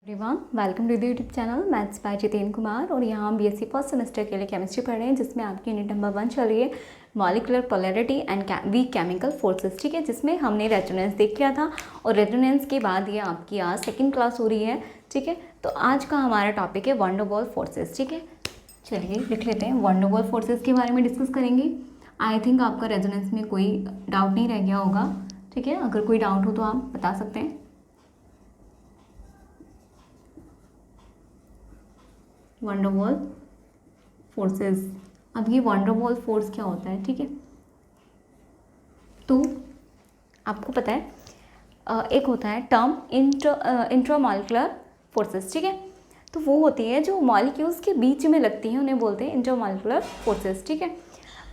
Everyone, welcome to the YouTube channel maths by Jitendra Kumar. और यहाँ हम बीएससी फर्स्ट सेमेस्टर के लिए केमिस्ट्री पढ़ रहे हैं, जिसमें आपकी यूनिट नंबर 1 चल रही है molecular polarity and weak chemical forces. ठीक है, जिसमें हमने रेजोनेंस देख लिया था और रेजोनेंस के बाद ये आपकी आज सेकंड क्लास हो रही है। ठीक है, तो आज का हमारा टॉपिक है वंडर वॉल फोर्सेस। ठीक है, चलिए लिख लेते हैं, वंडर वॉल फोर्सेस के बारे में डिस्कस करेंगे। आई थिंक आपका रेजोनेंस में कोई डाउट नहीं रह गया होगा। ठीक है, अगर कोई डाउट हो तो आप बता सकते हैं। वंडर वॉल फोर्सेस, अब ये वंडर वॉल फोर्स क्या होता है? ठीक है, तो आपको पता है एक होता है टर्म इंट्रामॉलिक्यूलर फोर्सेस। ठीक है, तो वो होती है जो मॉलिक्यूल्स के बीच में लगती हैं, उन्हें बोलते हैं इंट्रामॉलिक्यूलर फोर्सेस। ठीक है,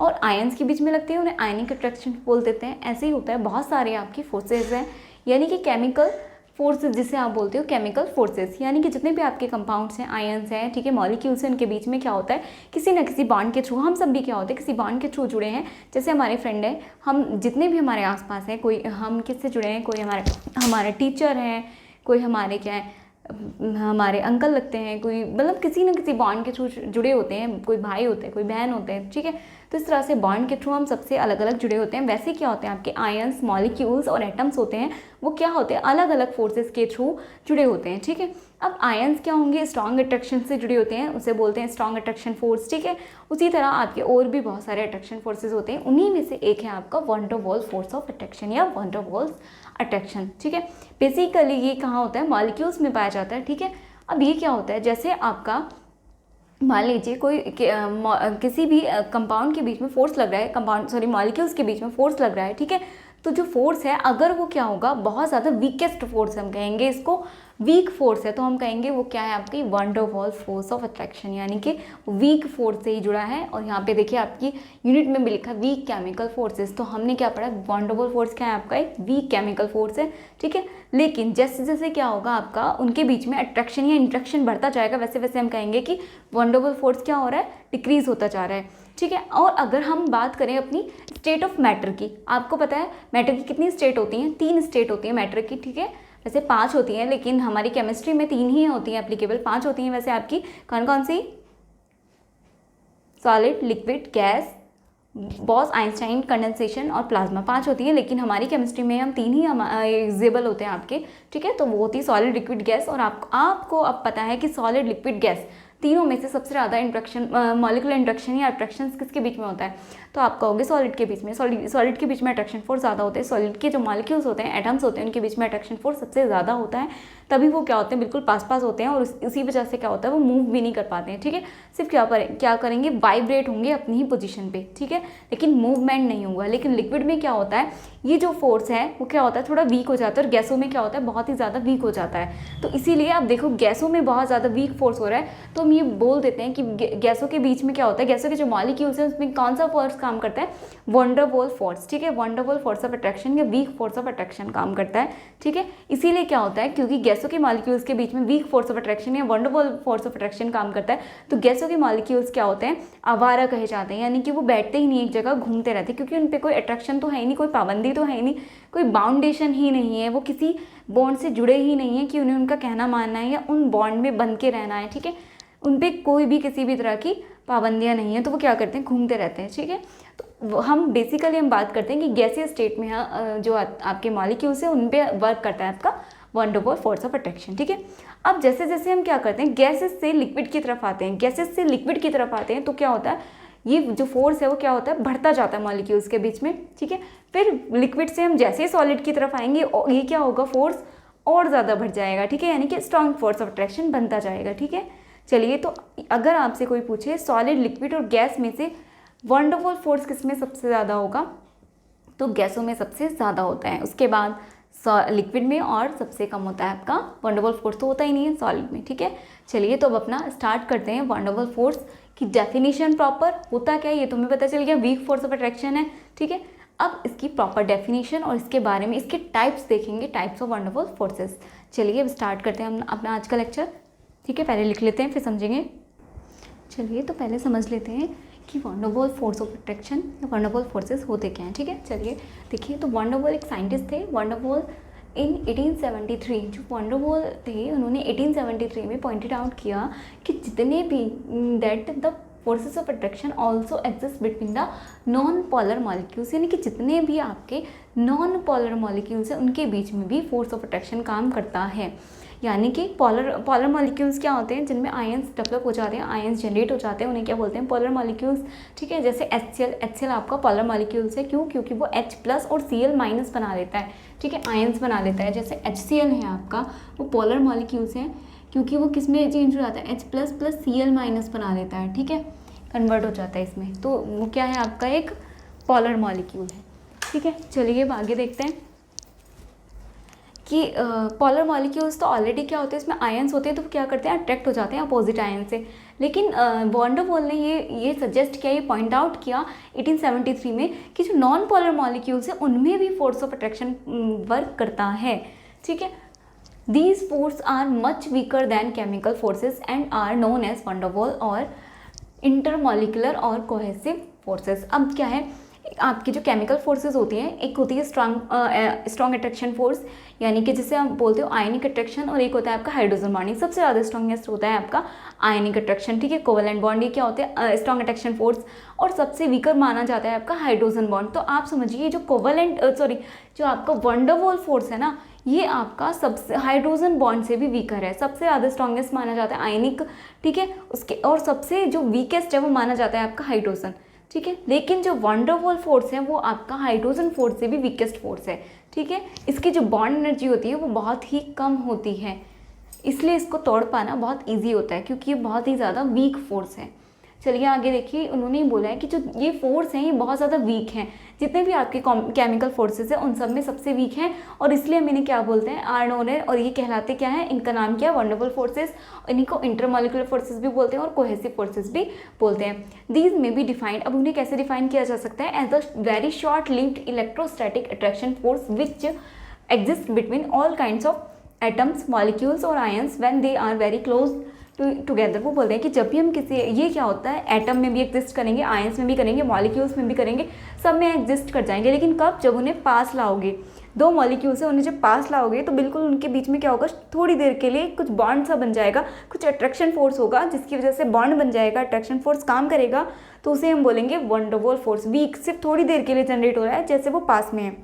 और आयंस के बीच में लगते हैं, उन्हें आयनिक अट्रैक्शन बोल देते हैं। ऐसे ही होता है, बहुत सारे आपकी फोर्सेस हैं, यानी कि केमिकल फोर्सेस जिसे आप बोलते हो केमिकल फोर्सेस, यानी कि जितने भी आपके कंपाउंड्स हैं, आयंस हैं, ठीक है, मॉलिक्यूल्स हैं, उनके बीच में क्या होता है, किसी न किसी बॉन्ड के थ्रू, हम सब भी क्या होते हैं, किसी बॉन्ड के थ्रू जुड़े हैं। जैसे हमारे फ्रेंड है, हम जितने भी हमारे आसपास हैं, कोई हम किससे जुड़े हैं, कोई हमारे टीचर हैं, कोई हमारे क्या है, हमारे अंकल लगते हैं, कोई मतलब किसी न किसी बॉन्ड के थ्रू जुड़े होते हैं, कोई भाई होते हैं, कोई बहन होते हैं। ठीक है, तो इस तरह से बॉन्ड के थ्रू हम सबसे अलग अलग जुड़े होते हैं। वैसे क्या होते हैं, आपके आयंस, मॉलिक्यूल्स और एटम्स होते हैं, वो क्या होते हैं, अलग अलग फोर्सेस के थ्रू जुड़े होते हैं। ठीक है, अब आयंस क्या होंगे, स्ट्रॉन्ग अट्रैक्शन से जुड़े होते हैं, उसे बोलते हैं स्ट्रॉन्ग अट्रैक्शन फोर्स। ठीक है, उसी तरह आपके और भी बहुत सारे अट्रैक्शन फोर्सेज होते हैं, उन्हीं में से एक है आपका wonder wall force of attraction या वंडर वॉल अट्रैक्शन। ठीक है, बेसिकली ये कहाँ होता है, मॉलिक्यूल्स में पाया जाता है। ठीक है, अब ये क्या होता है, जैसे आपका मान लीजिए कोई किसी भी कंपाउंड के बीच में फोर्स लग रहा है, मॉलिक्यूल्स के बीच में फोर्स लग रहा है। ठीक है, तो जो फोर्स है, अगर वो क्या होगा, बहुत ज़्यादा वीकेस्ट फोर्स, हम कहेंगे इसको वीक फोर्स है, तो हम कहेंगे वो क्या है, आपकी wonder wall force of attraction, यानी कि वीक फोर्स से ही जुड़ा है। और यहाँ पे देखिए आपकी यूनिट में भी लिखा है वीक केमिकल फोर्सेस, तो हमने क्या पढ़ा, वंडर वॉल फोर्स क्या है, आपका एक वीक केमिकल फोर्स है। ठीक है, लेकिन जैसे जैसे क्या होगा आपका, उनके बीच में अट्रैक्शन या इंट्रैक्शन बढ़ता जाएगा, वैसे वैसे हम कहेंगे कि वंडर वॉल फोर्स क्या हो रहा है, डिक्रीज होता जा रहा है। ठीक है, और अगर हम बात करें अपनी स्टेट ऑफ मैटर की, आपको पता है मैटर की कितनी स्टेट होती हैं, 3 स्टेट होती है मैटर की। ठीक है, वैसे 5 होती हैं, लेकिन हमारी केमिस्ट्री में 3 ही होती हैं एप्लीकेबल, 5 होती हैं वैसे आपकी। कौन कौन सी? Solid, liquid, gas, Bose, Einstein, condensation और प्लाज्मा, 5 होती है, लेकिन हमारी केमिस्ट्री में हम 3 ही एग्जिबल होते हैं आपके। ठीक है, तो वो होती है सॉलिड, लिक्विड, गैस। और आपको अब पता है कि सॉलिड, लिक्विड, गैस तीनों में से सबसे ज़्यादा इंट्रैक्शन, मॉलिक्यूलर इंट्रैक्शन या अट्रैक्शन किसके बीच में होता है, तो आप कहोगे सॉलिड के बीच में। सॉलिड के बीच में अट्रैक्शन फोर्स ज़्यादा होते हैं, सॉलिड के जो मॉलिक्यूल्स होते हैं, एटम्स होते हैं, उनके बीच में अट्रैक्शन फोर्स सबसे ज़्यादा होता है, तभी वो क्या होते हैं, बिल्कुल पास पास होते हैं, और इसी वजह से क्या होता है, वो मूव भी नहीं कर पाते हैं। ठीक है, सिर्फ क्या करेंगे, वाइब्रेट होंगे अपनी ही पोजीशन पे। ठीक है, लेकिन मूवमेंट नहीं होगा। लेकिन लिक्विड में क्या होता है, ये जो फोर्स है वो क्या होता है, थोड़ा वीक हो जाता है, और गैसों में क्या होता है, बहुत ही ज़्यादा वीक हो जाता है। तो इसीलिए आप देखो, गैसों में बहुत ज़्यादा वीक फोर्स हो रहा है, तो हम ये बोल देते हैं कि गैसों के बीच में क्या होता है, गैसों के जो मॉलिक्यूल्स हैं उसमें कौन सा फोर्स काम करता है, वंडर वॉल फोर्स। ठीक है, wonder wall force of attraction या वीक फोर्स ऑफ अट्रैक्शन काम करता है। ठीक है, इसीलिए क्या होता है, क्योंकि गैसों के मॉलिक्यूल्स के बीच में वीक फोर्स ऑफ अट्रैक्शन या wonder wall force of attraction काम करता है, तो गैसों के मॉलिक्यूल्स क्या होते हैं, आवारा कहे जाते हैं, यानी कि वो बैठते ही नहीं, एक जगह घूमते रहते हैं, क्योंकि उन पर कोई अट्रैक्शन तो है ही नहीं, कोई पाबंदी तो है ही नहीं, कोई बाउंडेशन ही नहीं है, वो किसी बॉन्ड से जुड़े ही नहीं है कि उन्हें उनका कहना मानना है या उन बॉन्ड में बंध के रहना है। ठीक है, उन पर कोई भी किसी भी तरह की पाबंदियां नहीं है, तो वो क्या करते हैं, घूमते रहते हैं। ठीक है, तो हम बेसिकली बात करते हैं कि गैसीय स्टेट में जो आपके मॉलिक्यूल्स है, उन पे वर्क करता है आपका wonder wall force of attraction. ठीक है, अब जैसे जैसे हम क्या करते हैं, गैसेस से लिक्विड की तरफ आते हैं, गैसेस से लिक्विड की तरफ आते हैं, तो क्या होता है, ये जो फोर्स है वो क्या होता है, बढ़ता जाता है मॉलिक्यूल्स के बीच में। ठीक है, फिर लिक्विड से हम जैसे ही सॉलिड की तरफ आएंगे, ये क्या होगा, फोर्स और ज़्यादा बढ़ जाएगा। ठीक है, यानी कि स्ट्रॉन्ग फोर्स ऑफ अट्रैक्शन बनता जाएगा। ठीक है, चलिए, तो अगर आपसे कोई पूछे सॉलिड, लिक्विड और गैस में से वंडर वॉल फोर्स किस में सबसे ज़्यादा होगा, तो गैसों में सबसे ज़्यादा होता है, उसके बाद लिक्विड में, और सबसे कम होता है आपका वंडर वॉल फोर्स, तो होता ही नहीं है सॉलिड में। ठीक है, चलिए, तो अब अपना स्टार्ट करते हैं। वंडर वॉल फोर्स की डेफिनेशन प्रॉपर होता क्या है, ये तुम्हें पता चल गया, वीक फोर्स ऑफ अट्रैक्शन है। ठीक है, अब इसकी प्रॉपर डेफिनेशन और इसके बारे में इसके टाइप्स देखेंगे, types of van der wall forces. चलिए, अब स्टार्ट करते हैं हम अपना आज का लेक्चर। ठीक है, पहले लिख लेते हैं फिर समझेंगे। चलिए, तो पहले समझ लेते हैं कि wonder wall force of attraction या वंडर वॉल फोर्सेस होते क्या हैं। ठीक है, चलिए देखिए, तो वंडर वॉल एक साइंटिस्ट थे। वंडर वॉल इन 1873 जो वंडरवॉल थे उन्होंने 1873 में पॉइंटेड आउट किया कि जितने भी that the forces of attraction also exist between the non polar molecules, यानी कि जितने भी आपके नॉन पोलर मॉलिक्यूल्स हैं उनके बीच में भी फोर्स ऑफ अट्रैक्शन काम करता है। यानी कि पोलर मॉलिक्यूल्स क्या होते हैं, जिनमें आयंस डेवलप हो जाते हैं, आयंस जनरेट हो जाते हैं, उन्हें क्या बोलते हैं, पोलर मॉलिक्यूल्स। ठीक है, जैसे HCl आपका पोलर मॉलिक्यूल्स है, क्यों, क्योंकि वो H+ और Cl- बना लेता है। ठीक है, आयंस बना लेता है। जैसे HCl है आपका, वो पोलर मॉलिक्यूल्स हैं क्योंकि वो किस में चेंज हो जाता है, H++ Cl- बना लेता है। ठीक है, कन्वर्ट हो जाता है इसमें, तो वो क्या है आपका एक पोलर मॉलिक्यूल है। ठीक है, चलिए अब आगे देखते हैं कि पोलर मॉलिक्यूल्स तो ऑलरेडी क्या होते हैं, इसमें आयंस होते हैं, तो क्या करते हैं, अट्रैक्ट हो जाते हैं अपोजिट आयन से। लेकिन वॉन डर वॉल ने ये सजेस्ट किया, ये पॉइंट आउट किया 1873 में कि जो नॉन पोलर मॉलिक्यूल्स हैं उनमें भी फोर्स ऑफ अट्रैक्शन वर्क करता है। ठीक है, these force are much weaker than chemical forces and are known as van der Waals और इंटरमॉलिकुलर और कोहेसिव फोर्सेस। अब क्या है, आपकी जो केमिकल फोर्सेस होती हैं, एक होती है स्ट्रॉन्ग अट्रैक्शन फोर्स, यानी कि जिसे आप बोलते हो आयनिक अट्रैक्शन, और एक होता है आपका हाइड्रोजन बॉन्डिंग। सबसे ज़्यादा स्ट्रॉन्गेस्ट होता है आपका आयनिक अट्रैक्शन। ठीक है, कोवेलेंट बॉन्ड ये क्या होते हैं, स्ट्रॉन्ग अट्रैक्शन फोर्स, और सबसे वीकर माना जाता है आपका हाइड्रोजन बॉन्ड। तो आप समझिए जो जो आपका वंडर वॉल फोर्स है ना, ये आपका सबसे हाइड्रोजन बॉन्ड से भी वीकर है। सबसे ज़्यादा स्ट्रॉन्गेस्ट माना जाता है आयनिक, ठीक है, उसके, और सबसे जो वीकेस्ट है वो माना जाता है आपका हाइड्रोजन। ठीक है, लेकिन जो वंडर वॉल फोर्स है वो आपका हाइड्रोजन फोर्स से भी वीकेस्ट फोर्स है। ठीक है, इसकी जो बॉन्ड एनर्जी होती है वो बहुत ही कम होती है, इसलिए इसको तोड़ पाना बहुत इजी होता है, क्योंकि ये बहुत ही ज़्यादा वीक फोर्स है। चलिए आगे देखिए, उन्होंने बोला है कि जो ये फोर्स हैं ये बहुत ज़्यादा वीक हैं, जितने भी आपके केमिकल फोर्सेस हैं उन सब में सबसे वीक हैं, और इसलिए हम इन्हें क्या बोलते हैं, आर नोन है, और ये कहलाते क्या है, इनका नाम क्या है, वंडरफुल फोर्सेस। इन्हीं को इंटरमॉलिकुलर फोर्सेस भी बोलते हैं और कोहेसिव फोर्सेस भी बोलते हैं। दीज में बी डिफाइंड, अब उन्हें कैसे डिफाइन किया जा सकता है, as a very short lived electrostatic attraction force which exist between all kinds of atoms, molecules और ions when they are very close together. वो बोलते हैं कि जब भी हम किसी, ये क्या होता है, एटम में भी एग्जिस्ट करेंगे, आयंस में भी करेंगे, मॉलिक्यूल्स में भी करेंगे, सब में एग्जिस्ट कर जाएंगे, लेकिन कब, जब उन्हें पास लाओगे, दो मॉलिक्यूल्स है उन्हें जब पास लाओगे तो बिल्कुल उनके बीच में क्या होगा, थोड़ी देर के लिए कुछ बॉन्ड सा बन जाएगा, कुछ अट्रैक्शन फोर्स होगा जिसकी वजह से बॉन्ड बन जाएगा, अट्रैक्शन फोर्स काम करेगा, तो उसे हम बोलेंगे वंडर वॉल फोर्स। वीक, सिर्फ थोड़ी देर के लिए जनरेट हो रहा है, जैसे वो पास में है।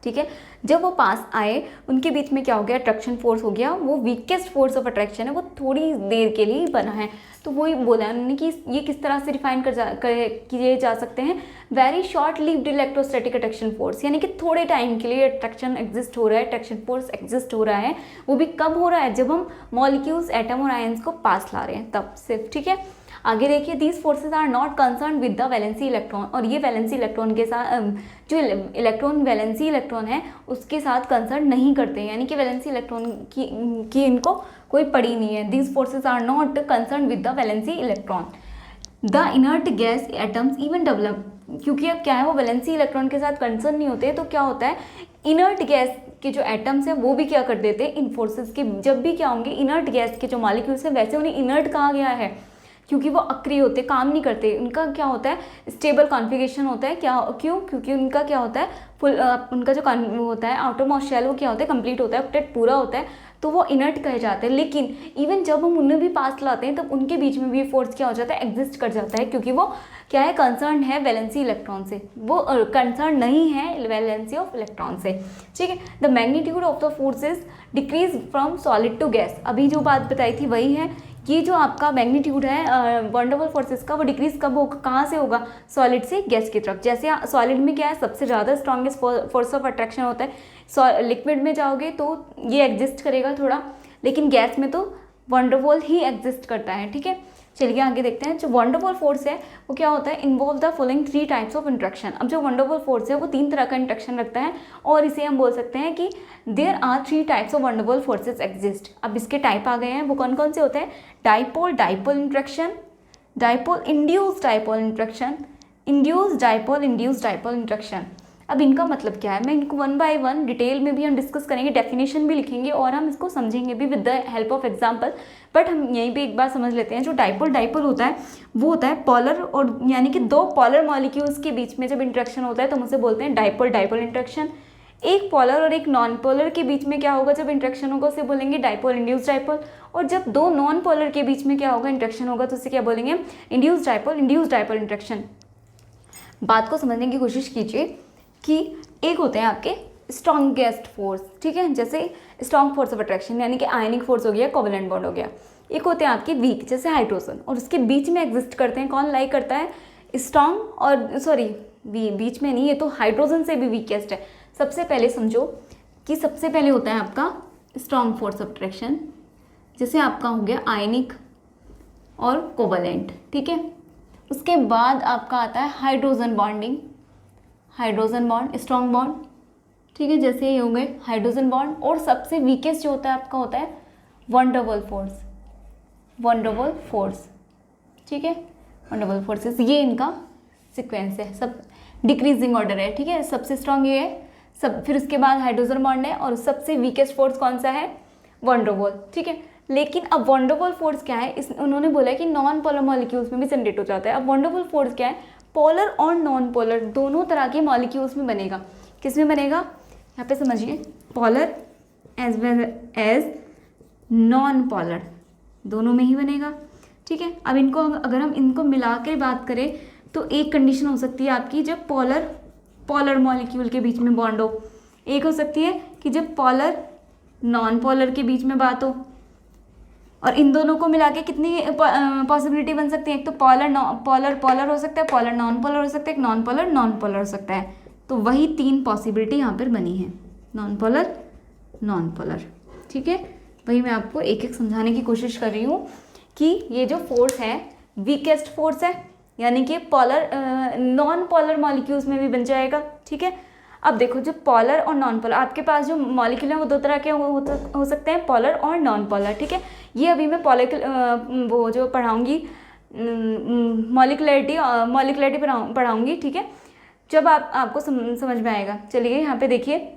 ठीक है, जब वो पास आए उनके बीच में क्या हो गया, अट्रैक्शन फोर्स हो गया, वो वीकेस्ट फोर्स ऑफ अट्रैक्शन है, वो थोड़ी देर के लिए ही बना है। तो वही बोला उन्होंने कि ये किस तरह से डिफाइन किए जा सकते हैं, very short lived electrostatic attraction force, यानी कि थोड़े टाइम के लिए अट्रैक्शन एग्जिस्ट हो रहा है, अट्रैक्शन फोर्स एग्जिस्ट हो रहा है, वो भी कब हो रहा है, जब हम मॉलिक्यूल्स, एटम और आयंस को पास ला रहे हैं तब सिर्फ। ठीक है, आगे देखिए, these forces are not concern with the valency electron, और ये वैलेंसी इलेक्ट्रॉन के साथ, जो वैलेंसी इलेक्ट्रॉन है उसके साथ कंसर्न नहीं करते, यानी कि वैलेंसी इलेक्ट्रॉन की इनको कोई पड़ी नहीं है। These forces are not concern with the valency electron, the inert gas atoms even develop, क्योंकि अब क्या है, वो वैलेंसी इलेक्ट्रॉन के साथ कंसर्न नहीं होते, तो क्या होता है, इनर्ट गैस के जो एटम्स हैं वो भी क्या कर देते हैं, इन फोर्सेस के, जब भी क्या होंगे, इनर्ट गैस के जो मॉलिक्यूल्स हैं, वैसे उन्हें इनर्ट कहा गया है क्योंकि वो अक्रिय होते, काम नहीं करते, उनका क्या होता है, स्टेबल कॉन्फ़िगरेशन होता है, क्या, क्यों, क्योंकि उनका क्या होता है, फुल, उनका जो होता है आउटर मोस्ट शेल, वो क्या होता है, कंप्लीट होता है, ऑक्टेट पूरा होता है, तो वो इनर्ट कहे जाते हैं। लेकिन इवन जब हम उन्हें भी पास लाते हैं तब उनके बीच में भी फोर्स क्या हो जाता है, एग्जिस्ट कर जाता है, क्योंकि वो क्या है, कंसर्न है वैलेंसी इलेक्ट्रॉन से, वो कंसर्न नहीं है वैलेंसी ऑफ इलेक्ट्रॉन से। ठीक है, the magnitude of the forces decrease from solid to gas, अभी जो बात बताई थी वही है, ये जो आपका मैग्नीट्यूड है वंडर वॉल फोर्सेस का, वो डिक्रीज कब होगा, कहाँ से होगा, सॉलिड से गैस की तरफ। जैसे सॉलिड में क्या है, सबसे ज़्यादा स्ट्रॉन्गेस्ट फोर्स ऑफ अट्रैक्शन होता है, लिक्विड में जाओगे तो ये एग्जिस्ट करेगा थोड़ा, लेकिन गैस में तो वंडर वॉल ही एग्जिस्ट करता है। ठीक है, चलिए आगे देखते हैं, जो वंडर वॉल फोर्स है वो क्या होता है, involve the following 3 types of interaction. अब जो वंडर वॉल फोर्स है वो 3 तरह का इंट्रैक्शन रखता है, और इसे हम बोल सकते हैं कि there are 3 types of van der Waals forces exist. अब इसके टाइप आ गए हैं, वो कौन कौन से होते हैं, dipole dipole interaction, dipole induced dipole interaction, induced dipole interaction. अब इनका मतलब क्या है, मैं इनको 1 बाय 1 डिटेल में भी हम डिस्कस करेंगे, डेफिनेशन भी लिखेंगे और हम इसको समझेंगे भी with the help of example. But हम यहीं पे एक बार समझ लेते हैं, जो डाइपोल होता है वो होता है पोलर, और यानी कि 2 पोलर मॉलिक्यूल्स के बीच में जब इंट्रैक्शन होता है तो हम उसे बोलते हैं डाइपोल इंट्रैक्शन। एक पोलर और एक नॉन पोलर के बीच में क्या होगा जब इंटरेक्शन होगा उसे बोलेंगे डाइपोल इंड्यूस डाइपोल, और जब दो नॉन पोलर के बीच में क्या होगा इंटरेक्शन होगा तो उसे क्या बोलेंगे इंड्यूस डाइपोल इंटरेक्शन। बात को समझने की कोशिश कीजिए कि एक होते हैं आपके स्ट्रॉन्गेस्ट फोर्स, ठीक है, जैसे स्ट्रॉन्ग फोर्स ऑफ अट्रैक्शन यानी कि आयनिक फोर्स हो गया, कोवेलेंट बॉन्ड हो गया। एक होते हैं आपके वीक जैसे हाइड्रोजन, और उसके बीच में एग्जिस्ट करते हैं कौन लाई करता है स्ट्रॉन्ग, और सॉरी बीच में नहीं, ये तो हाइड्रोजन से भी वीकेस्ट है। सबसे पहले समझो कि सबसे पहले होता है आपका स्ट्रॉन्ग फोर्स ऑफ अट्रैक्शन, जैसे आपका हो गया आयनिक और कोवेलेंट, ठीक है। उसके बाद आपका आता है hydrogen bonding, hydrogen bond strong bond, ठीक है, जैसे ये हो गए हाइड्रोजन बॉन्ड। और सबसे वीकेस्ट जो होता है आपका होता है वन डबल फोर्स, ठीक है, वन डबल फोर्सेस, ये इनका सीक्वेंस है, सब डिक्रीजिंग ऑर्डर है, ठीक है। सबसे स्ट्रॉन्ग ये है, सब फिर उसके बाद हाइड्रोजन बॉन्ड है, और सबसे वीकेस्ट फोर्स कौन सा है वन डबल, ठीक है। लेकिन अब वन डबल फोर्स क्या है, इस उन्होंने बोला है कि नॉन पोलर मॉलिक्यूल्स में भी जनरेट हो जाता है। अब वन डबल फोर्स क्या है, पोलर और नॉन पोलर दोनों तरह के मॉलिक्यूल्स में बनेगा। किस में बनेगा यहाँ पे समझिए, polar as well as non polar, दोनों में ही बनेगा, ठीक है। अब इनको अगर हम इनको मिला के बात करें तो एक कंडीशन हो सकती है आपकी जब पोलर मॉलिक्यूल के बीच में बॉन्ड हो, एक हो सकती है कि जब पोलर नॉन पोलर के बीच में बात हो, और इन दोनों को मिला के कितनी पॉसिबिलिटी बन सकती है, एक तो पोलर हो सकता है, पोलर नॉन पोलर हो सकता है, एक नॉन पोलर हो सकता है। तो वही तीन पॉसिबिलिटी यहाँ पर बनी है, नॉन पोलर, ठीक है। वही मैं आपको एक एक समझाने की कोशिश कर रही हूँ कि ये जो फोर्स है वीकेस्ट फोर्स है, यानी कि नॉन पोलर मॉलिक्यूल्स में भी बन जाएगा, ठीक है। अब देखो जो पोलर और नॉन पोलर, आपके पास जो मॉलिक्यूल है वो दो तरह के हो सकते हैं, पोलर और नॉन पोलर, ठीक है। ये अभी मैं वो जो पढ़ाऊँगी मॉलिकुलरिटी पढ़ाऊँगी, ठीक है, जब आपको समझ में आएगा। चलिए यहाँ पे देखिए,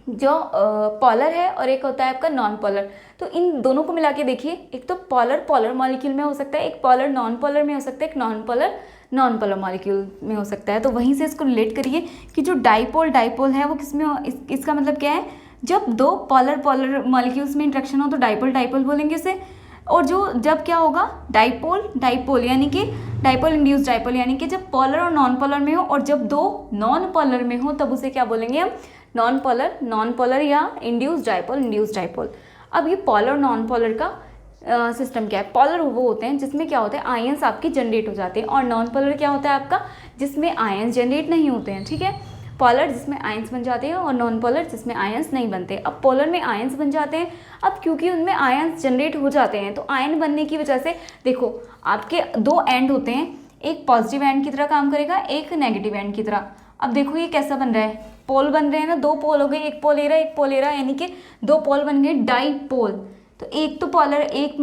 जो पोलर है और एक होता है आपका नॉन पोलर, तो इन दोनों को मिला के देखिए, एक तो पोलर मॉलिक्यूल में हो सकता है, एक पोलर नॉन पोलर में हो सकता है, एक नॉन पोलर मॉलिक्यूल में हो सकता है। तो वहीं से इसको रिलेट करिए कि जो डाइपोल है वो किस में इसका मतलब क्या है, जब दो पोलर मॉलिक्यूल्स में इंटरेक्शन हो तो डाइपोल बोलेंगे इसे। और जब क्या होगा डाइपोल यानी कि डाइपोल इंड्यूस डाइपोल, यानी कि जब पोलर और नॉन पोलर में हो, और जब दो नॉन पोलर में हो तब उसे क्या बोलेंगे हम नॉन पोलर या इंड्यूस डाइपोल। अब ये पोलर और नॉन पोलर का सिस्टम क्या है, पोलर वो होते हैं जिसमें क्या होता है आयंस आपके जनरेट हो जाते हैं, और नॉन पोलर क्या होता है आपका जिसमें आयंस जनरेट नहीं होते हैं, ठीक है। पोलर जिसमें आयंस बन जाते हैं और नॉन पोलर जिसमें आयंस नहीं बनते। अब पोलर में आयंस बन जाते हैं, अब क्योंकि उनमें आयंस जनरेट हो जाते हैं तो आयन बनने की वजह से देखो आपके दो एंड होते हैं, एक पॉजिटिव एंड की तरह काम करेगा, एक नेगेटिव एंड की तरह। अब देखो ये कैसा बन रहा है, पोल बन रहे हैं ना, दो पोल हो गए, एक पोल ए रहा यानी कि दो पोल बन गए डाइपोल। तो एक तो एक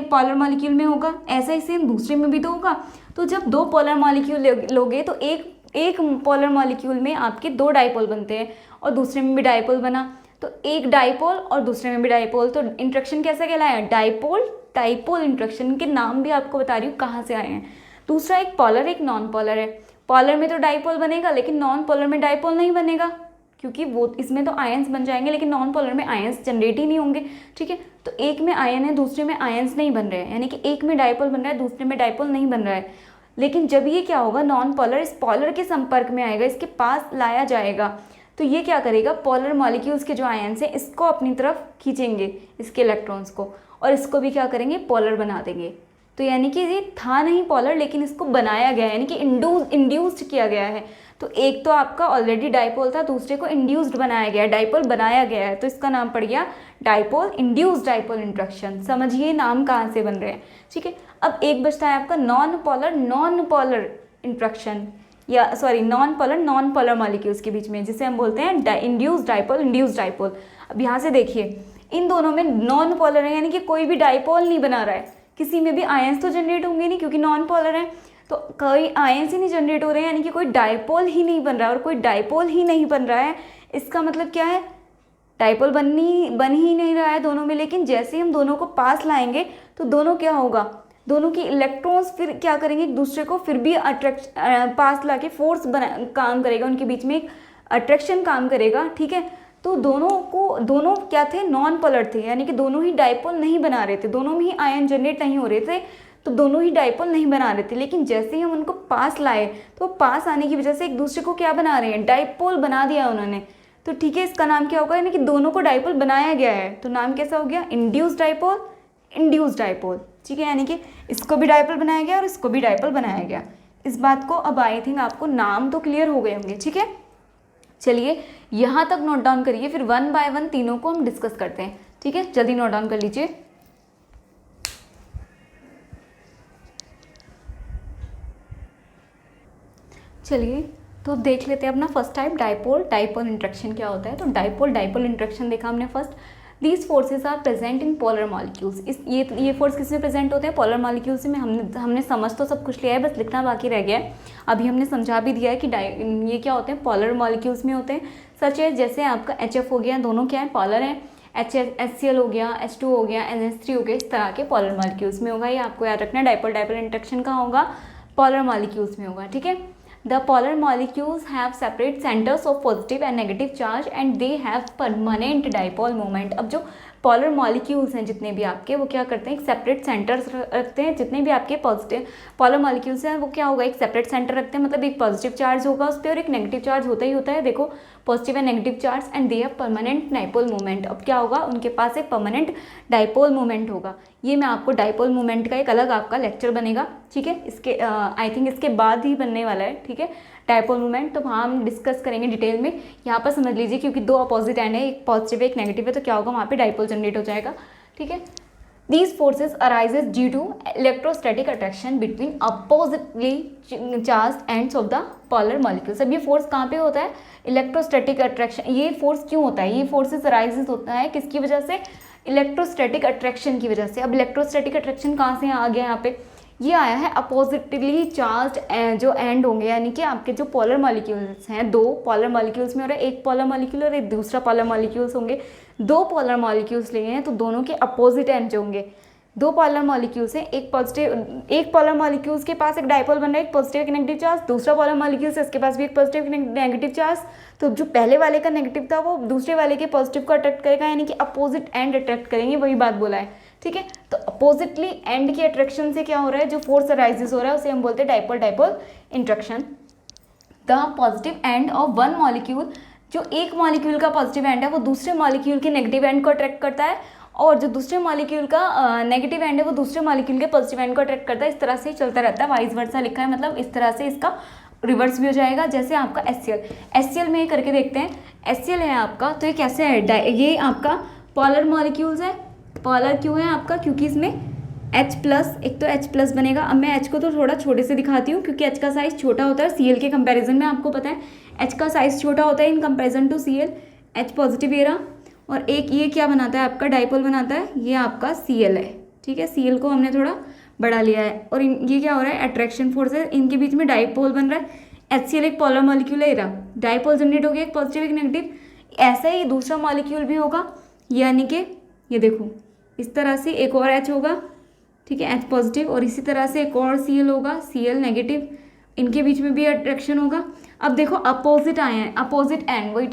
पोलर मॉलिक्यूल में होगा, ऐसा ही सेम दूसरे में भी तो होगा। तो जब दो पोलर मॉलिक्यूल लोगे तो एक पोलर मॉलिक्यूल में आपके दो डाइपोल बनते हैं, और दूसरे में भी डाइपोल बना, तो एक डाइपोल और दूसरे में भी डाइपोल, तो इंटरेक्शन कैसा कहलाया डाइपोल इंटरेक्शन के नाम भी आपको बता रही हूँ कहाँ से आए हैं। दूसरा एक पोलर एक नॉन पोलर है, पोलर में तो डाइपोल बनेगा लेकिन नॉन पोलर में डाइपोल नहीं बनेगा, क्योंकि वो इसमें तो आयंस बन जाएंगे लेकिन नॉन पोलर में आयंस जनरेट ही नहीं होंगे, ठीक है। तो एक में आयन है दूसरे में आयंस नहीं बन रहे हैं, यानी कि एक में डाइपोल बन रहा है दूसरे में डाइपोल नहीं बन रहा है। लेकिन जब ये क्या होगा नॉन पोलर इस पोलर के संपर्क में आएगा, इसके पास लाया जाएगा, तो ये क्या करेगा पोलर मॉलिक्यूल्स के जो आयंस हैं इसको अपनी तरफ खींचेंगे, इसके इलेक्ट्रॉन्स को, और इसको भी क्या करेंगे पोलर बना देंगे। तो यानी कि ये था नहीं पोलर लेकिन इसको बनाया गया है, यानी कि इंड्यूस्ड किया गया है। तो एक तो आपका ऑलरेडी डाइपोल था, दूसरे को इंड्यूस्ड बनाया गया है, डाइपोल बनाया गया है, तो इसका नाम पड़ गया डाइपोल इंड्यूस्ड डाइपोल इंटरेक्शन। समझिए नाम कहाँ से बन रहे हैं, ठीक है। अब एक बचता है आपका नॉन पोलर इंटरेक्शन, या सॉरी नॉन पोलर मॉलिक्यूल्स के बीच में, जिसे हम बोलते हैं इंड्यूस्ड डाइपोल। अब यहाँ से देखिए इन दोनों में नॉन पोलर है, यानी कि कोई भी डाइपोल नहीं बना रहा है, किसी में भी आयंस तो जनरेट होंगे नहीं क्योंकि नॉन पोलर है, तो कोई आयंस ही नहीं जनरेट हो रहे हैं, यानी कि कोई डाइपोल ही नहीं बन रहा है, और कोई डाइपोल ही नहीं बन रहा है इसका मतलब क्या है डाइपोल बन ही नहीं रहा है दोनों में। लेकिन जैसे हम दोनों को पास लाएंगे तो दोनों क्या होगा, दोनों की इलेक्ट्रॉन्स फिर क्या करेंगे एक दूसरे को फिर भी पास ला के फोर्स काम करेगा, उनके बीच में एक अट्रैक्शन काम करेगा, ठीक है। तो दोनों क्या थे, नॉन पोलर थे, यानी कि दोनों ही डाइपोल नहीं बना रहे थे, दोनों में ही आयन जनरेट नहीं हो रहे थे, तो दोनों ही डाइपोल नहीं बना रहे थे। लेकिन जैसे ही हम उनको पास लाए तो पास आने की वजह से एक दूसरे को क्या बना रहे हैं, डाइपोल बना दिया उन्होंने। तो ठीक है, इसका नाम क्या होगा, यानी कि दोनों को डाइपोल बनाया गया है, तो नाम कैसा हो गया, इंड्यूस्ड डाइपोल, इंड्यूस्ड डाइपोल, ठीक है। यानी कि इसको भी डाइपोल बनाया गया और इसको भी डाइपोल बनाया गया। इस बात को अब आई थिंक आपको नाम तो क्लियर हो गए होंगे, ठीक है। चलिए यहाँ तक नोट डाउन करिए, फिर 1 बाय 1 तीनों को हम डिस्कस करते हैं, ठीक है। जल्दी नोट डाउन कर लीजिए। चलिए तो देख लेते हैं अपना first type, dipole. Dipole interaction क्या होता है, तो डाइपोल इंट्रैक्शन देखा हमने first. These forces are present in polar molecules. ये फोर्स किस में प्रेजेंट होते हैं, पोलर मॉलिक्यूल्स में। हमने समझ तो सब कुछ लिया है, बस लिखना बाकी रह गया है। अभी हमने समझा भी दिया है कि ये क्या होते हैं, पोलर मॉलिक्यूल्स में होते हैं। सच है जैसे आपका HF हो गया, दोनों क्या है, पोलर हैं। HCl हो गया, H2 हो गया, NH3 हो गया, इस तरह के पोलर मॉलिक्यूल्स में होगा। ये आपको याद रखना है। डाइपोल इंट्रैक्शन कहाँ होगा, पोलर मॉलिक्यूल्स में होगा, ठीक है। The polar molecules have separate centers of positive and negative charge and they have permanent dipole moment। अब जो polar molecules हैं जितने भी आपके, वो क्या करते हैं, एक सेपरेट सेंटर्स रखते हैं। जितने भी आपके पॉजिटिव polar molecules हैं वो क्या होगा, एक सेपरेट सेंटर रखते हैं, मतलब एक पॉजिटिव चार्ज होगा उस पर और एक नेगेटिव चार्ज होता ही होता है। देखो positive and negative charge, and they have permanent dipole moment. अब क्या होगा, उनके पास एक परमानेंट डाइपोल मोमेंट होगा। ये मैं आपको डाइपोल मोमेंट का एक अलग आपका लेक्चर बनेगा, ठीक है। इसके आई थिंक इसके बाद ही बनने वाला है, ठीक है, डाइपोल मोमेंट। तो वहाँ हम डिस्कस करेंगे डिटेल में। यहाँ पर समझ लीजिए क्योंकि दो अपोजिट एंड है, एक पॉजिटिव एक नेगेटिव है, तो क्या होगा, वहाँ पे डाइपोल जनरेट हो जाएगा, ठीक है। These forces arises due to electrostatic attraction between oppositely charged ends of the polar molecules। अब ये फोर्स कहाँ पे होता है, इलेक्ट्रोस्टैटिक अट्रैक्शन। ये फोर्स क्यों होता है, ये फोर्सेस अराइजेस होता है किसकी वजह से, इलेक्ट्रोस्टैटिक अट्रैक्शन की वजह से। अब इलेक्ट्रोस्टैटिक अट्रैक्शन कहाँ से आ गया, यहाँ पे ये आया है अपोजिटली चार्ज जो एंड होंगे, यानी कि आपके जो पोलर मॉलिक्यूल्स हैं, दो पोलर मॉलिक्यूल्स में, और एक पोलर मॉलिक्यूल और एक दूसरा पोलर मॉलिक्यूल्स होंगे। दो पोलर मॉलिक्यूल्स लिए हैं तो दोनों के अपोजिट एंड जो होंगे, दो पोलर मॉलिक्यूल्स हैं, एक पोलर मॉलिक्यूल्स के पास एक डाइपोल बन रहा है, एक पॉजिटिव एक नेगेटिव चार्ज। दूसरा पोलर मॉलिक्यूल्स है, इसके पास भी एक पॉजिटिव नेगेटिव चार्ज। तो जो पहले वाले का नेगेटिव था वो दूसरे वाले के पॉजिटिव को अट्रैक्ट करेगा, यानी कि अपोजिट एंड अट्रैक्ट करेंगे, वही बात बोला है, ठीक है। तो अपोजिटली एंड की अट्रैक्शन से क्या हो रहा है, जो फोर्स अराइजेस हो रहा है उसे हम बोलते हैं dipole interaction. The positive end of one molecule, जो एक मॉलिक्यूल का पॉजिटिव एंड है वो दूसरे मॉलिक्यूल के नेगेटिव एंड को अट्रैक्ट करता है, और जो दूसरे मॉलिक्यूल का नेगेटिव एंड है वो दूसरे मॉलिक्यूल के पॉजिटिव एंड को अट्रैक्ट करता है। इस तरह से चलता रहता है, वाइस वर्सा लिखा है, मतलब इस तरह से इसका रिवर्स भी हो जाएगा। जैसे आपका HCl में करके देखते हैं। HCl है आपका, तो ये कैसे है, ये आपका पोलर मॉलिक्यूल्स है। पोलर क्यों है आपका, क्योंकि इसमें H+, एक तो H+ बनेगा। अब मैं H को तो थोड़ा छोटे से दिखाती हूँ क्योंकि H का साइज़ छोटा होता है Cl के कंपैरिजन में। आपको पता है H का साइज़ छोटा होता है in comparison to Cl। H positive ये रहा, और एक ये क्या बनाता है आपका, डाइपोल बनाता है, ये आपका Cl है, ठीक है। Cl को हमने थोड़ा बढ़ा लिया है, और ये क्या हो रहा है, अट्रैक्शन फोर्स है, इनके बीच में डाइपोल बन रहा है। HCl एक पोलर मॉलिक्यूल है, रहा डाइपोल जनरेट हो गया, एक पॉजिटिव एक नेगेटिव। ऐसा ही दूसरा मॉलिक्यूल भी होगा, यानी कि ये देखो इस तरह से एक और H होगा, ठीक है, H पॉजिटिव, और इसी तरह से एक और Cl होगा, Cl नेगेटिव, इनके बीच में भी अट्रैक्शन होगा। अब देखो अपोजिट आए हैं, अपोजिट एंड, वही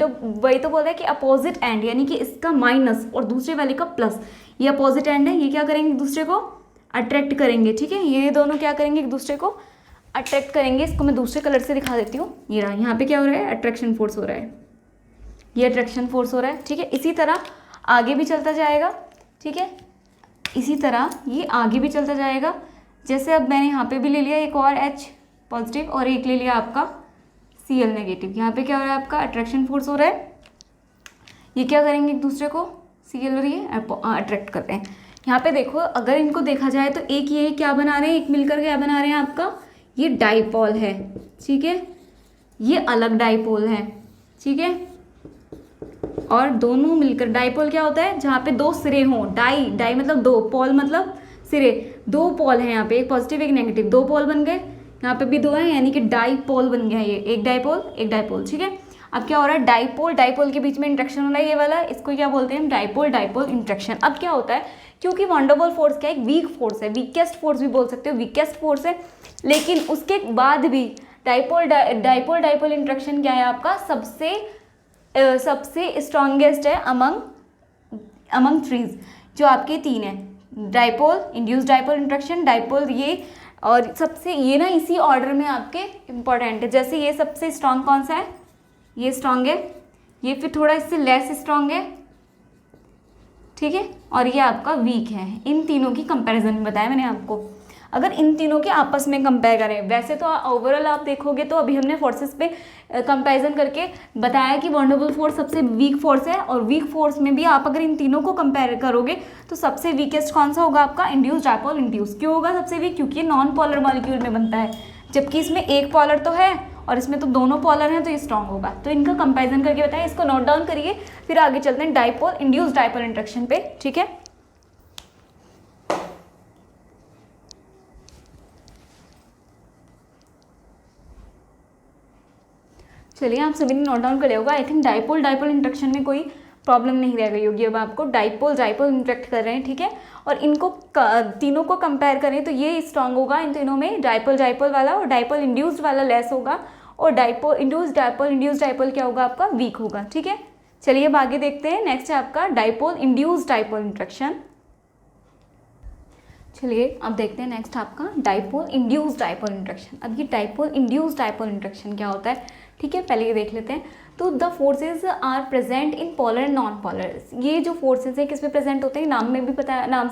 तो बोल रहा है कि अपोजिट एंड, यानी कि इसका माइनस और दूसरे वाले का प्लस। ये अपोजिट एंड है, ये क्या करेंगे, एक दूसरे को अट्रैक्ट करेंगे, ठीक है। ये दोनों क्या करेंगे, एक दूसरे को अट्रैक्ट करेंगे। इसको मैं दूसरे कलर से दिखा देती हूँ। ये रहा, यहाँ पे क्या हो रहा है, अट्रैक्शन फोर्स हो रहा है, ये अट्रैक्शन फोर्स हो रहा है, ठीक है। इसी तरह आगे भी चलता जाएगा, ठीक है, इसी तरह ये आगे भी चलता जाएगा। जैसे अब मैंने यहाँ पे भी ले लिया एक और H पॉजिटिव और एक ले लिया आपका Cl नेगेटिव। यहाँ पे क्या हो रहा है, आपका अट्रैक्शन फोर्स हो रहा है। ये क्या करेंगे, एक दूसरे को Cl और ये अट्रैक्ट कर रहे हैं। यहाँ पे देखो, अगर इनको देखा जाए तो एक ये क्या बना रहे हैं, एक मिलकर क्या बना रहे हैं, आपका ये डाइपोल है, ठीक है, ये अलग डाइपोल है, ठीक है। और दोनों मिलकर, डाइपोल क्या होता है, जहाँ पे दो सिरे हों, डाई मतलब दो, पोल मतलब सिरे, दो पोल हैं यहाँ पे, एक पॉजिटिव एक नेगेटिव, दो पोल बन गए, यहाँ पे भी दो हैं, यानी कि डाइपोल बन गया, ये एक डाइपोल, ठीक है। अब क्या हो रहा है, डाइपोल के बीच में इंट्रैक्शन हो रहा है, ये वाला, इसको क्या बोलते हैं हम, डाइपोल इंट्रैक्शन। अब क्या होता है, क्योंकि वैन डर वाल्स फोर्स क्या है, एक वीक फोर्स है, वीकेस्ट फोर्स भी बोल सकते हो, वीकेस्ट फोर्स है, लेकिन उसके बाद भी डाइपोल डाइपोल इंटरेक्शन क्या है आपका, सबसे स्ट्रॉन्गेस्ट है अमंग ट्रीज, जो आपके 3 है, dipole, induce dipole interaction, dipole ये, और सबसे ये ना इसी ऑर्डर में आपके इंपॉर्टेंट है। जैसे ये सबसे स्ट्रॉन्ग कौन सा है, ये स्ट्रॉन्ग है, ये फिर थोड़ा इससे लेस स्ट्रॉन्ग है, ठीक है, और ये आपका वीक है। इन तीनों की कंपैरिजन में बताया मैंने आपको। अगर इन तीनों के आपस में कंपेयर करें, वैसे तो ओवरऑल आप देखोगे तो अभी हमने फोर्सेस पे कंपैरिजन करके बताया कि वनडेबल फोर्स सबसे वीक फोर्स है, और वीक फोर्स में भी आप अगर इन तीनों को कंपेयर करोगे तो सबसे वीकेस्ट कौन सा होगा आपका, इंड्यूस डाइपोल इंड्यूस। क्यों होगा सबसे वीक, क्योंकि ये नॉन पोलर मॉलिक्यूल में बनता है, जबकि इसमें एक पोलर तो है और इसमें तो दोनों पोलर हैं, तो ये स्ट्रॉन्ग होगा। तो इनका कंपैरिजन करके बताएं, इसको नोट डाउन करिए, फिर आगे चलते हैं डाइपोल इंड्यूस डाइपोल इंटरेक्शन पे, ठीक है। चलिए आप सभी ने नोट डाउन कर लिया होगा। I think dipole dipole interaction में कोई प्रॉब्लम नहीं रह गई होगी। अब आपको डाइपोल डाइपोल इंटरेक्ट कर रहे हैं, ठीक है, और इनको तीनों को कंपेयर करें तो ये स्ट्रांग होगा इन तीनों में, डाइपोल डाइपोल वाला, और डाइपोल इंड्यूस्ड वाला लेस होगा, और डाइपोल इंड्यूस्ड डाइपोल क्या होगा आपका, वीक होगा, ठीक है। चलिए अब आगे देखते हैं। नेक्स्ट है आपका डाइपोल इंड्यूस्ड डाइपोल इंटरेक्शन। चलिए अब देखते हैं नेक्स्ट आपका डाइपोल इंड्यूस्ड डाइपोल इंटरेक्शन। अब ये डाइपोल इंड्यूस्ड डाइपोल इंटरेक्शन क्या होता है, ठीक है, पहले ये देख लेते हैं। तो the forces are present in polar and non polar. ये जो फोर्सेज है किस में प्रेजेंट होते हैं, नाम से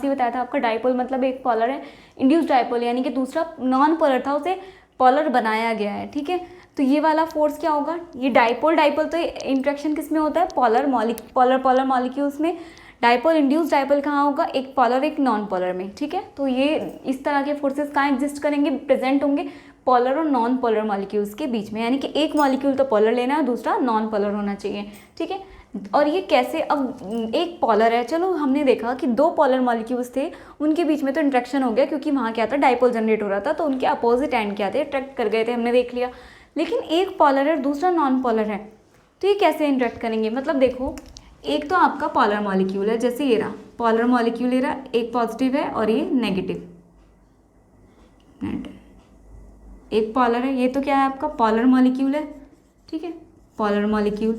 ही बताया था आपका। डाइपोल मतलब एक पोलर है, इंड्यूस्ड डाइपोल यानी कि दूसरा नॉन पोलर था, उसे पोलर बनाया गया है, ठीक है। तो ये वाला फोर्स क्या होगा, ये डाइपोल तो इंटरेक्शन किस में होता है, पोलर मॉलिक्यूल्स में। डाइपोल इंड्यूस्ड डाइपोल कहाँ होगा, एक पोलर एक नॉन पोलर में, ठीक है। तो ये इस तरह के फोर्सेस कहाँ एग्जिस्ट करेंगे, प्रेजेंट होंगे पोलर और नॉन पोलर मॉलिक्यूल्स के बीच में, यानी कि एक मॉलिक्यूल तो पोलर लेना है, दूसरा नॉन पोलर होना चाहिए, ठीक है। और ये कैसे, अब एक पोलर है, चलो हमने देखा कि 2 पोलर मॉलिक्यूल्स थे, उनके बीच में तो इंट्रैक्शन हो गया क्योंकि वहाँ क्या था, डाइपोल जनरेट हो रहा था, तो उनके अपोजिट एंड क्या थे, अट्रैक्ट कर गए थे, हमने देख लिया। लेकिन एक पोलर है दूसरा नॉन पोलर है, तो ये कैसे इंटरेक्ट करेंगे, मतलब देखो, एक तो आपका पोलर मॉलिक्यूल है, जैसे ये रहा पोलर मॉलिक्यूल, ये रहा, एक पॉजिटिव है और ये नेगेटिव, एक पोलर है, ये तो क्या है आपका पोलर मॉलिक्यूल है, ठीक है, पोलर मॉलिक्यूल,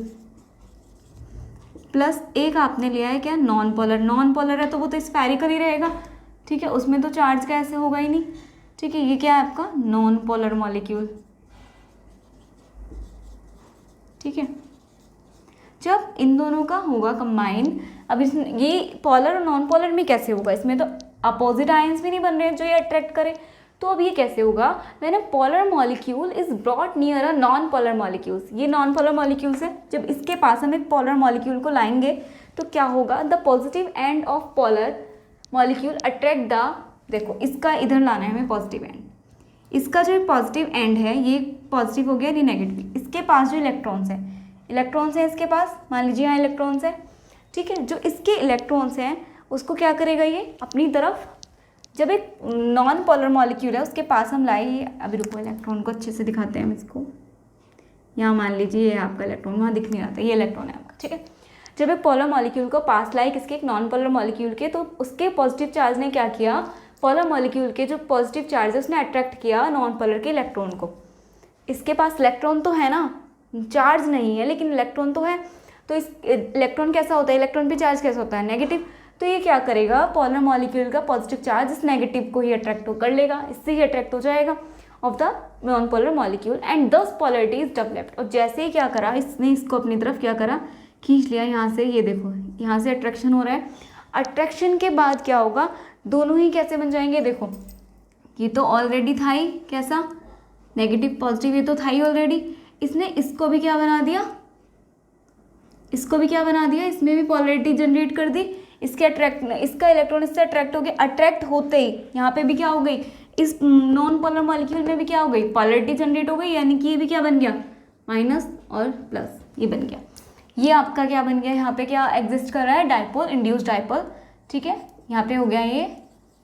प्लस एक आपने लिया है क्या, नॉन पोलर है, तो वो तो स्फेरिकल ही रहेगा, ठीक है, उसमें तो चार्ज का ऐसे होगा ही नहीं, ठीक है। ये क्या है आपका नॉन पोलर मॉलिक्यूल, ठीक है। जब इन दोनों का होगा कंबाइन, अब इसमें ये पोलर और नॉन पोलर में कैसे होगा, इसमें तो अपोजिट आयंस भी नहीं बन रहे हैं जो ये अट्रैक्ट करे, तो अब ये कैसे होगा, when a polar molecule is brought near a non polar molecules. ये नॉन पोलर मॉलिक्यूल्स है, जब इसके पास हम एक पोलर मॉलिक्यूल को लाएंगे तो क्या होगा, the positive end of polar molecule attract the, देखो इसका इधर लाना है हमें पॉजिटिव एंड, इसका जो पॉजिटिव एंड है ये पॉजिटिव हो गया, ये नेगेटिव, इसके पास जो इलेक्ट्रॉन्स हैं इसके पास, मान लीजिए यहाँ इलेक्ट्रॉन्स हैं, ठीक है, जो इसके इलेक्ट्रॉन्स हैं उसको क्या करेगा ये अपनी तरफ, जब एक नॉन पोलर मॉलिक्यूल है उसके पास हम लाए, अभी रुको इलेक्ट्रॉन को अच्छे से दिखाते हैं हम इसको, यहाँ मान लीजिए ये आपका इलेक्ट्रॉन, वहाँ दिख नहीं रहा था, ये इलेक्ट्रॉन है आपका, ठीक है। जब एक पोलर मॉलिक्यूल को पास लाए किसके, एक नॉन पोलर मॉलिक्यूल के, तो उसके पॉजिटिव चार्ज ने क्या किया, पोलर मॉलिक्यूल के जो पॉजिटिव चार्ज है उसने अट्रैक्ट किया नॉन पोलर के इलेक्ट्रॉन को। इसके पास इलेक्ट्रॉन तो है ना, चार्ज नहीं है लेकिन इलेक्ट्रॉन तो है, तो इस इलेक्ट्रॉन कैसा होता है, इलेक्ट्रॉन पे चार्ज कैसा होता है, नेगेटिव, तो ये क्या करेगा, पोलर मॉलिक्यूल का पॉजिटिव चार्ज इस नेगेटिव को ही अट्रैक्ट कर लेगा, इससे ही अट्रैक्ट हो जाएगा of the non polar molecule and दस पोलरिटी इज डेवलप्ड। और जैसे ही क्या करा, इसने इसको अपनी तरफ क्या करा, खींच लिया यहाँ से, ये देखो यहाँ से अट्रैक्शन हो रहा है, अट्रैक्शन के बाद क्या होगा, दोनों ही कैसे बन जाएंगे, देखो ये तो ऑलरेडी था ही, कैसा नेगेटिव पॉजिटिव, ये तो था ही ऑलरेडी, इसने इसको भी क्या बना दिया, इसमें भी पोलरिटी जनरेट कर दी, इसका इलेक्ट्रॉन इससे अट्रैक्ट हो गया, अट्रैक्ट होते ही यहाँ पे भी क्या हो गई, इस नॉन पोलर मॉलिक्यूल में भी क्या हो गई, पोलरिटी जनरेट हो गई, यानी कि ये भी क्या बन गया, माइनस और प्लस, ये बन गया, ये आपका क्या बन गया, यहाँ पे क्या एग्जिस्ट कर रहा है, डाइपोल इंड्यूस्ड डाइपोल, ठीक है, यहाँ पे हो गया ये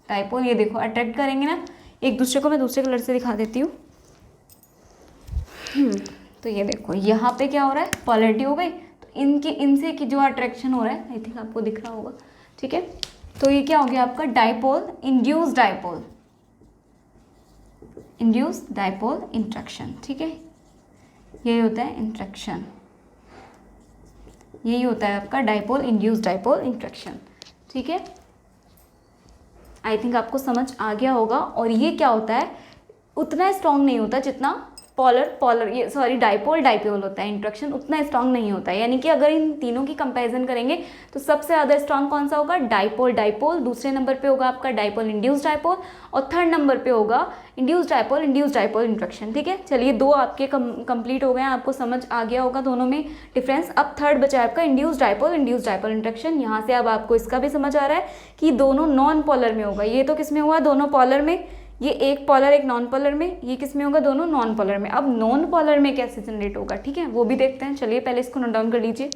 डाइपोल, ये देखो अट्रैक्ट करेंगे ना एक दूसरे को, मैं दूसरे कलर से दिखा देती हूँ, तो ये देखो यहाँ पे क्या हो रहा है, पोलरिटी हो गई, इनसे की जो अट्रैक्शन हो रहा है, आई थिंक आपको दिख रहा होगा, ठीक है, तो ये क्या हो गया आपका dipole induced dipole induce dipole interaction, ठीक है, यही होता है इंट्रैक्शन, यही होता है आपका डाइपोल इंड्यूस डाइपोल इंट्रैक्शन, ठीक है। आई थिंक आपको समझ आ गया होगा। और ये क्या होता है, उतना स्ट्रॉन्ग नहीं होता जितना डाइपोल डाइपोल होता है, इंट्रैक्शन उतना स्ट्रॉन्ग नहीं होता है। यानी कि अगर इन तीनों की कंपैरिजन करेंगे तो सबसे ज़्यादा स्ट्रॉन्ग कौन सा होगा, डाइपोल डाइपोल, दूसरे नंबर पे होगा आपका डाइपोल इंड्यूस डाइपोल, और थर्ड नंबर पे होगा इंड्यूस डाइपोल इंट्रैक्शन, ठीक है। चलिए, दो आपके कंप्लीट हो गए हैं, आपको समझ आ गया होगा दोनों में डिफरेंस। अब थर्ड बचा है आपका इंड्यूस डाइपोल इंट्रैक्शन। यहाँ से अब आपको इसका भी समझ आ रहा है कि दोनों नॉन पोलर में होगा। ये तो किस में हुआ, दोनों पोलर में, ये एक पोलर एक नॉन पोलर में, ये किस में होगा, दोनों नॉन पोलर में। अब नॉन पोलर में कैसे जनरेट होगा, ठीक है, वो भी देखते हैं। चलिए पहले इसको नोट डाउन कर लीजिए।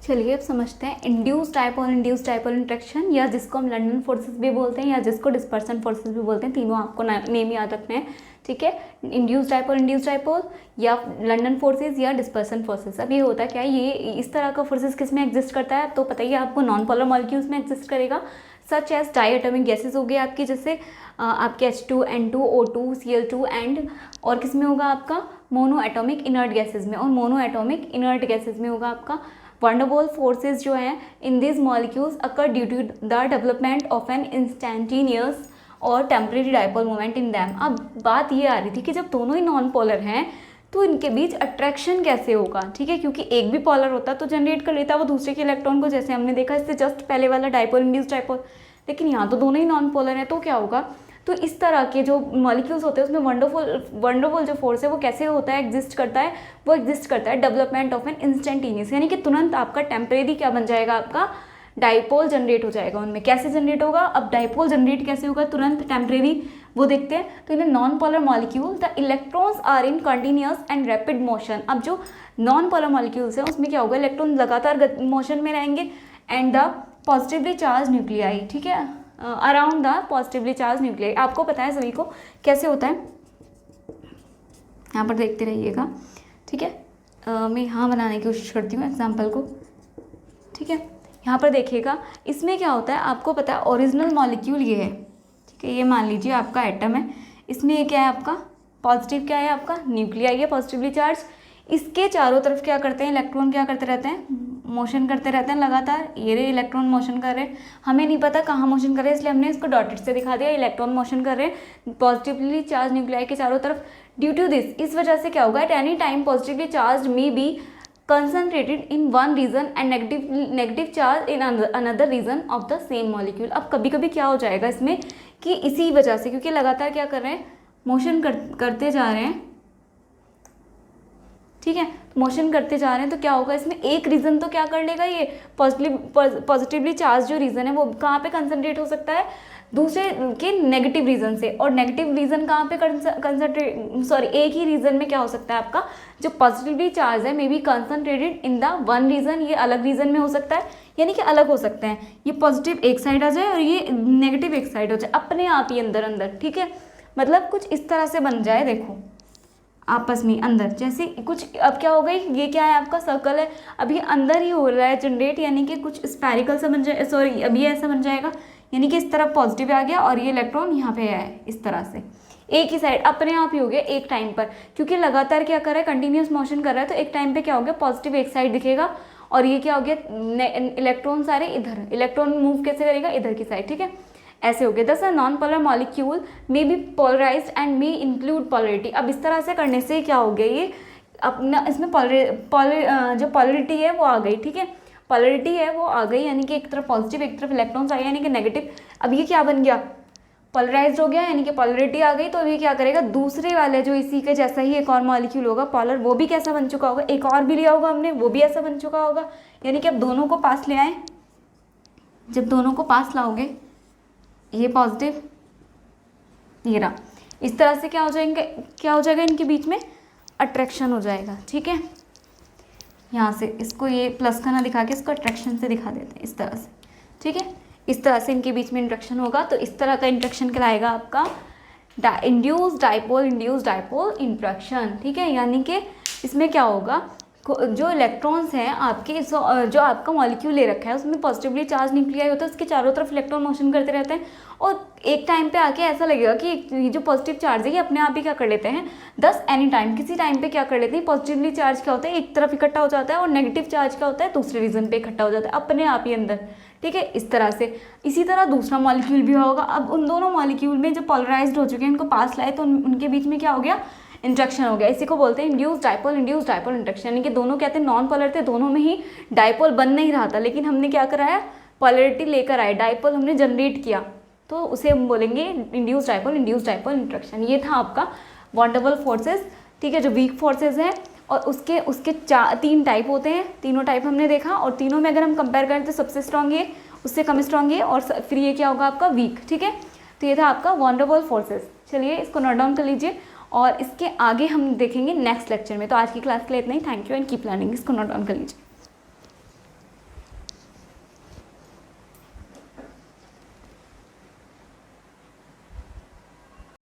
चलिए अब समझते हैं इंड्यूस डाइपोल इंट्रैक्शन, या जिसको हम लंडन फोर्सेस भी बोलते हैं या जिसको डिस्पर्सन फोर्सेस भी बोलते हैं, तीनों आपको नेम याद रखने हैं, ठीक है। इंड्यूस डाइपोल या लंडन फोर्सेस या डिस्पर्सन फोर्सेस। अब ये होता क्या है, ये इस तरह का फोर्सेस किस में एग्जिस्ट करता है, तो पता ही है आपको, नॉन पोलर मॉलिक्यूल्स में एग्जिस्ट करेगा, such as diatomic gases हो गए आपकी, जैसे आपके H2, N2, O2, Cl2 and, और किस में होगा आपका, मोनो एटॉमिक इनर्ट गैसेज में, और मोनो एटॉमिक इनर्ट गैसेज में होगा आपका van der Waals forces जो हैं in these molecules occur due to the development of an instantaneous और temporary dipole moment in them। अब बात ये आ रही थी कि जब दोनों ही नॉन पोलर हैं तो इनके बीच अट्रैक्शन कैसे होगा, ठीक है, क्योंकि एक भी पोलर होता तो जनरेट कर लेता वो दूसरे के इलेक्ट्रॉन को, जैसे हमने देखा इससे जस्ट पहले वाला डाइपोल इंड्यूस डाइपोल। लेकिन यहाँ तो दोनों ही नॉन पोलर हैं, तो क्या होगा, तो इस तरह के जो मॉलिक्यूल्स होते हैं उसमें वंडरफुल जो फोर्स है वो कैसे होता है, एग्जिस्ट करता है, वो एग्जिस्ट करता है डेवलपमेंट ऑफ एन इंस्टेंटेनियस, यानी कि तुरंत आपका टेम्परेरी क्या बन जाएगा, आपका डाइपोल जनरेट हो जाएगा उनमें। कैसे जनरेट होगा, अब डाइपोल जनरेट कैसे होगा तुरंत टेम्परेरी, वो देखते हैं। तो in non polar molecule the electrons are in continuous and rapid motion. अब जो नॉन पोलर मॉलिक्यूल्स हैं उसमें क्या होगा, इलेक्ट्रॉन लगातार मोशन में रहेंगे, and the positively charge nuclei, ठीक है, around the positively charge nuclei. आपको पता है सभी को कैसे होता है, यहाँ पर देखते रहिएगा, ठीक है। मैं यहाँ बनाने की कोशिश करती हूँ एग्जाम्पल को, ठीक है। यहाँ पर देखिएगा, इसमें क्या होता है आपको पता है, ओरिजिनल मॉलिक्यूल ये है, ठीक है, ये मान लीजिए आपका एटम है, इसमें ये क्या है आपका पॉजिटिव, क्या है आपका न्यूक्लियाई है पॉजिटिवली चार्ज। इसके चारों तरफ क्या करते हैं, इलेक्ट्रॉन क्या करते रहते हैं, मोशन करते रहते हैं लगातार। ये रे इलेक्ट्रॉन मोशन कर रहे हैं, हमें नहीं पता कहाँ मोशन कर रहे हैं, इसलिए हमने इसको डॉटेड से दिखा दिया, इलेक्ट्रॉन मोशन कर रहे हैं पॉजिटिवली चार्ज न्यूक्लियाई के चारों तरफ। ड्यू टू दिस, इस वजह से क्या होगा, at any time positively charge may be concentrated in one region and negative charge in another region of the same molecule. अब कभी कभी क्या हो जाएगा इसमें कि इसी वजह से, क्योंकि लगातार क्या कर रहे हैं, मोशन करते जा रहे हैं, ठीक है, मोशन करते जा रहे हैं, तो क्या होगा इसमें, एक रीजन तो क्या कर लेगा, ये पॉजिटिवली चार्ज जो रीजन है वो कहाँ पे कंसंट्रेट हो सकता है, दूसरे के नेगेटिव रीजन से। और नेगेटिव रीजन कहाँ पे एक ही रीजन में क्या हो सकता है आपका, जो पॉजिटिवली चार्ज है may be concentrated in the one region, ये अलग रीजन में हो सकता है, यानी कि अलग हो सकते हैं, ये पॉजिटिव एक साइड आ जाए और ये नेगेटिव एक साइड हो जाए अपने आप ही अंदर अंदर, ठीक है, मतलब कुछ इस तरह से बन जाए, देखो आपस में अंदर जैसे कुछ। अब क्या हो गई, ये क्या है आपका सर्कल है, अभी अंदर ही हो रहा है जनरेट, यानी कि कुछ स्फेरिकल सा बन जाए, सॉरी अभी ऐसा बन जाएगा, यानी कि इस तरफ पॉजिटिव आ गया और ये इलेक्ट्रॉन यहाँ पे आया है, इस तरह से एक ही साइड अपने आप ही हो गया एक टाइम पर, क्योंकि लगातार क्या कर रहा है, कंटिन्यूस मोशन कर रहा है, तो एक टाइम पे क्या हो गया, पॉजिटिव एक साइड दिखेगा और ये क्या हो गया, इलेक्ट्रॉन सारे इधर, इलेक्ट्रॉन मूव कैसे करेगा, इधर की साइड, ठीक है, ऐसे हो गया। Thus a non polar molecule may be polarised and may include polarity. अब इस तरह से करने से क्या हो गया, ये अपना इसमें जो पोलरिटी है वो आ गई, ठीक है, पोलरिटी है वो आ गई, यानी कि एक तरफ पॉजिटिव एक तरफ इलेक्ट्रॉन्स आ गए, यानी कि नेगेटिव। अब ये क्या बन गया, पोलराइज्ड हो गया, यानी कि पोलरिटी आ गई, तो अभी क्या करेगा, दूसरे वाले जो इसी के जैसा ही एक और मॉलिक्यूल होगा पोलर, वो भी कैसा बन चुका होगा, एक और भी लिया होगा हमने, वो भी ऐसा बन चुका होगा, यानी कि अब दोनों को पास ले आए। जब दोनों को पास लाओगे, ये पॉजिटिव ये रहा, इस तरह से क्या हो जाएगा इनके बीच में अट्रैक्शन हो जाएगा, ठीक है। यहाँ से इसको ये प्लस का ना दिखा के इसको अट्रैक्शन से दिखा देते हैं, इस तरह से, ठीक है, इस तरह से इनके बीच में इंट्रैक्शन होगा। तो इस तरह का इंट्रैक्शन कहलाएगा आपका इंड्यूस डाइपोल इंट्रैक्शन, ठीक है, यानी कि इसमें क्या होगा, जो इलेक्ट्रॉन्स हैं आपके, जो आपका मॉलिक्यूल ले रखा है उसमें पॉजिटिवली चार्ज न्यूक्लियाई होता है, उसके चारों तरफ इलेक्ट्रॉन मोशन करते रहते हैं और एक टाइम पे आके ऐसा लगेगा कि ये जो पॉजिटिव चार्ज है ये अपने आप ही क्या कर लेते हैं, दस एनी टाइम, किसी टाइम पे क्या कर लेते हैं, पॉजिटिवली चार्ज क्या होता है एक तरफ इकट्ठा हो जाता है और नेगेटिव चार्ज क्या होता है दूसरे रीजन पे इकट्ठा हो जाता है अपने आप ही अंदर, ठीक है, इस तरह से। इसी तरह दूसरा मॉलिक्यूल भी होगा। अब उन दोनों मॉलिक्यूल में जब पोलराइज्ड हो चुके हैं, उनको पास लाए तो उनके बीच में क्या हो गया, इंट्रैक्शन हो गया। इसी को बोलते हैं इंड्यूस डाइपोल इंट्रैक्शन, यानी कि दोनों क्या थे, नॉन पोलर थे, दोनों में ही डाइपोल बन नहीं रहा था, लेकिन हमने क्या कराया, पोलैरिटी लेकर आए, डाइपोल हमने जनरेट किया, तो उसे हम बोलेंगे इंड्यूस डाइपोल इंट्रैक्शन। ये था आपका वॉन डबल फोर्सेस, ठीक है, जो वीक फोर्सेस हैं और उसके तीन टाइप होते हैं, तीनों टाइप हमने देखा और तीनों में अगर हम कंपेयर करें तो सबसे स्ट्रॉन्ग ये, उससे कम स्ट्रॉन्ग ये और फिर ये क्या होगा आपका वीक, ठीक है। तो ये था आपका वॉन डबल फोर्सेस। चलिए इसको नोट डाउन कर लीजिए और इसके आगे हम देखेंगे नेक्स्ट लेक्चर में। तो आज की क्लास के लिए इतना ही, thank you and keep learning. इसको नोट डाउन कर लीजिए।